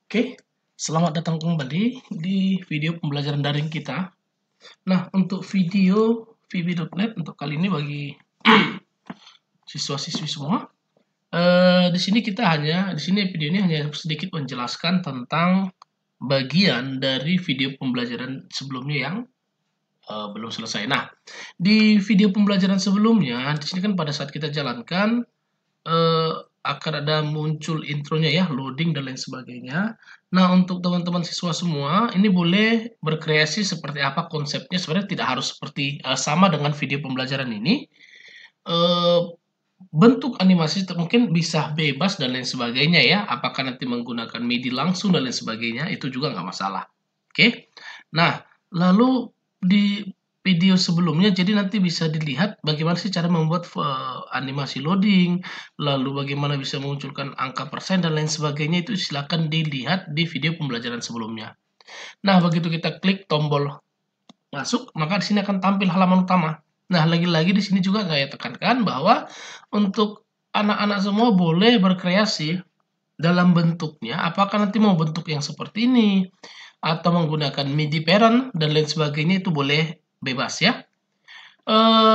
Oke, selamat datang kembali di video pembelajaran daring kita. Nah, untuk video VB.NET untuk kali ini bagi siswa-siswi semua, di sini video ini hanya sedikit menjelaskan tentang bagian dari video pembelajaran sebelumnya yang belum selesai. Nah, di video pembelajaran sebelumnya, di sini kan pada saat kita jalankan eee, akan ada muncul intronya ya, loading dan lain sebagainya. Nah, untuk teman-teman siswa semua, ini boleh berkreasi seperti apa konsepnya, sebenarnya tidak harus seperti sama dengan video pembelajaran ini, eee, bentuk animasi mungkin bisa bebas dan lain sebagainya ya, apakah nanti menggunakan MIDI langsung dan lain sebagainya, itu juga nggak masalah, oke. Nah, lalu di video sebelumnya, jadi nanti bisa dilihat bagaimana sih cara membuat animasi loading, lalu bagaimana bisa mengunculkan angka persen dan lain sebagainya, itu silakan dilihat di video pembelajaran sebelumnya. Nah, begitu kita klik tombol masuk, maka di sini akan tampil halaman utama. Nah, lagi-lagi di sini juga saya tekankan bahwa untuk anak-anak semua boleh berkreasi dalam bentuknya, apakah nanti mau bentuk yang seperti ini, atau menggunakan MIDI parent dan lain sebagainya, itu boleh bebas ya.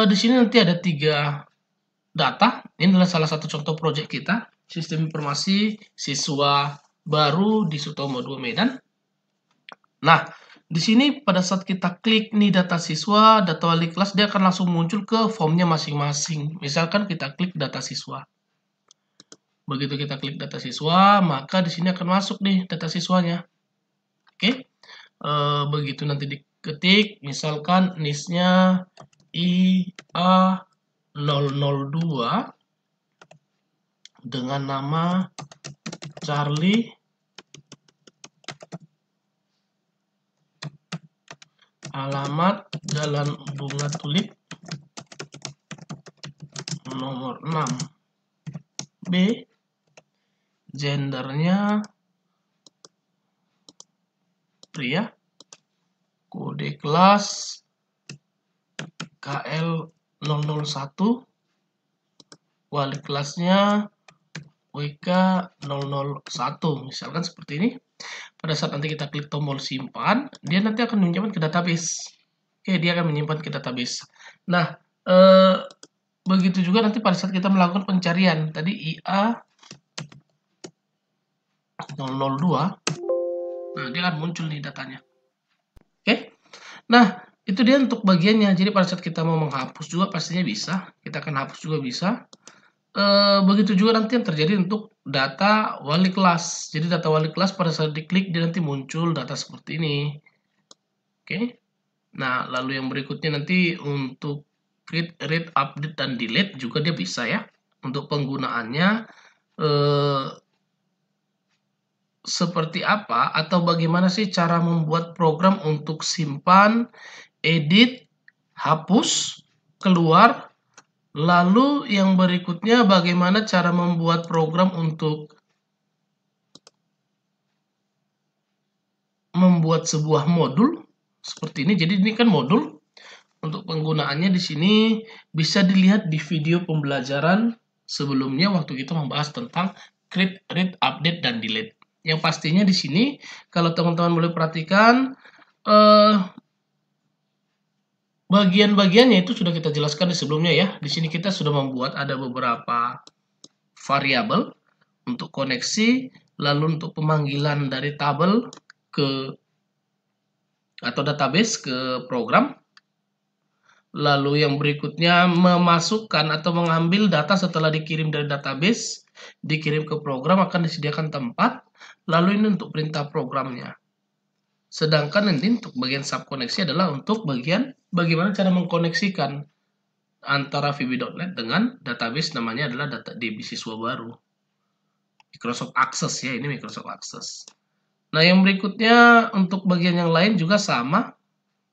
Di sini nanti ada 3 data, ini adalah salah satu contoh proyek kita, sistem informasi siswa baru di Sutomo 2 Medan. Nah, di sini pada saat kita klik nih data siswa, data wali kelas, dia akan langsung muncul ke formnya masing-masing. Misalkan kita klik data siswa. Begitu kita klik data siswa, maka di sini akan masuk nih data siswanya. Oke. Begitu nanti diketik, misalkan NIS-nya IA002 dengan nama Charlie, alamat Jalan Bunga Tulip nomor 6B, gendernya pria, kode kelas KL001, wali kelasnya WK001, misalkan seperti ini. Pada saat nanti kita klik tombol simpan, dia nanti akan menyimpan ke database. Oke, dia akan menyimpan ke database. Nah, begitu juga nanti pada saat kita melakukan pencarian. Tadi IA 002, nah dia akan muncul nih datanya. Oke, nah itu dia untuk bagiannya. Jadi pada saat kita mau menghapus juga pastinya bisa. Kita akan hapus juga bisa. Begitu juga nanti yang terjadi untuk data wali kelas. Jadi data wali kelas pada saat diklik dia nanti muncul data seperti ini. Oke. Nah, lalu yang berikutnya nanti untuk create, read, update, dan delete juga dia bisa ya. Untuk penggunaannya seperti apa atau bagaimana sih cara membuat program untuk simpan, edit, hapus, keluar. Lalu yang berikutnya bagaimana cara membuat program untuk membuat sebuah modul seperti ini. Jadi ini kan modul. Untuk penggunaannya di sini bisa dilihat di video pembelajaran sebelumnya waktu kita membahas tentang create, read, update, dan delete. Yang pastinya di sini kalau teman-teman boleh perhatikan bagian-bagiannya itu sudah kita jelaskan di sebelumnya ya. Di sini kita sudah membuat ada beberapa variabel untuk koneksi, lalu untuk pemanggilan dari tabel ke atau database ke program. Lalu yang berikutnya memasukkan atau mengambil data setelah dikirim dari database, dikirim ke program akan disediakan tempat, lalu ini untuk perintah programnya. Sedangkan nanti untuk bagian subkoneksi adalah untuk bagian bagaimana cara mengkoneksikan antara VB.NET dengan database, namanya adalah DB siswa baru. Microsoft Access ya, ini Microsoft Access. Nah, yang berikutnya untuk bagian yang lain juga sama.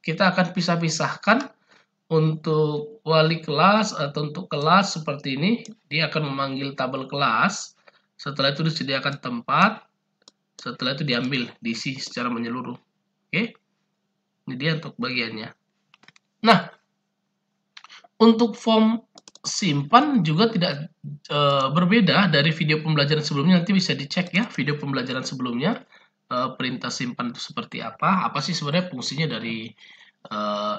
Kita akan pisah-pisahkan untuk wali kelas atau untuk kelas seperti ini. Dia akan memanggil tabel kelas. Setelah itu disediakan tempat. Setelah itu diambil, diisi secara menyeluruh. Oke. Ini dia untuk bagiannya. Nah, untuk form simpan juga tidak berbeda dari video pembelajaran sebelumnya. Nanti bisa dicek ya video pembelajaran sebelumnya. perintah simpan itu seperti apa sih sebenarnya fungsinya dari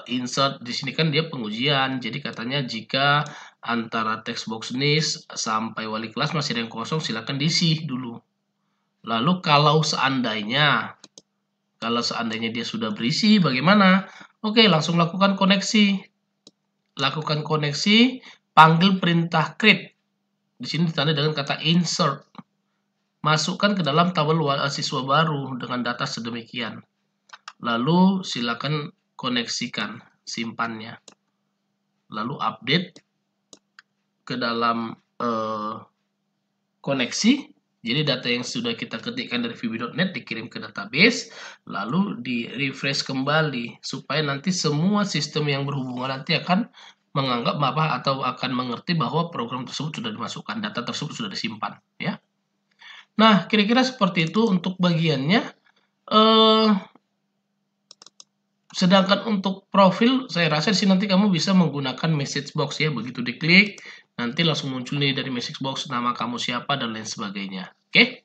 insert. Di sini kan dia pengujian, jadi katanya jika antara text box list sampai wali kelas masih ada yang kosong, silakan diisi dulu. Lalu kalau seandainya dia sudah berisi, bagaimana? Oke, langsung lakukan koneksi. Lakukan koneksi, panggil perintah create. Di sini ditandai dengan kata insert. Masukkan ke dalam tabel siswa baru dengan data sedemikian. Lalu silakan koneksikan, simpannya. Lalu update ke dalam koneksi. Jadi data yang sudah kita ketikkan dari VB.NET dikirim ke database, lalu di refresh kembali supaya nanti semua sistem yang berhubungan nanti akan menganggap atau akan mengerti bahwa program tersebut sudah dimasukkan, data tersebut sudah disimpan, ya. Nah, kira-kira seperti itu untuk bagiannya. Sedangkan untuk profil, saya rasa di sini nanti kamu bisa menggunakan message box ya. Begitu diklik, nanti langsung muncul nih dari message box nama kamu siapa dan lain sebagainya. Oke?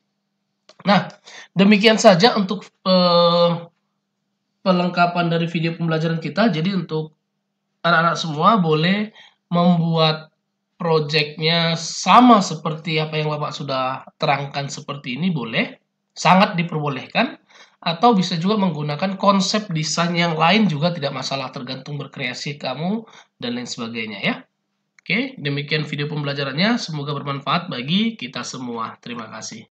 Nah, demikian saja untuk pelengkapan dari video pembelajaran kita. Jadi untuk anak-anak semua boleh membuat projectnya sama seperti apa yang Bapak sudah terangkan seperti ini, boleh. Sangat diperbolehkan. Atau bisa juga menggunakan konsep desain yang lain juga tidak masalah, tergantung berkreasi kamu dan lain sebagainya ya. Oke, demikian video pembelajarannya. Semoga bermanfaat bagi kita semua. Terima kasih.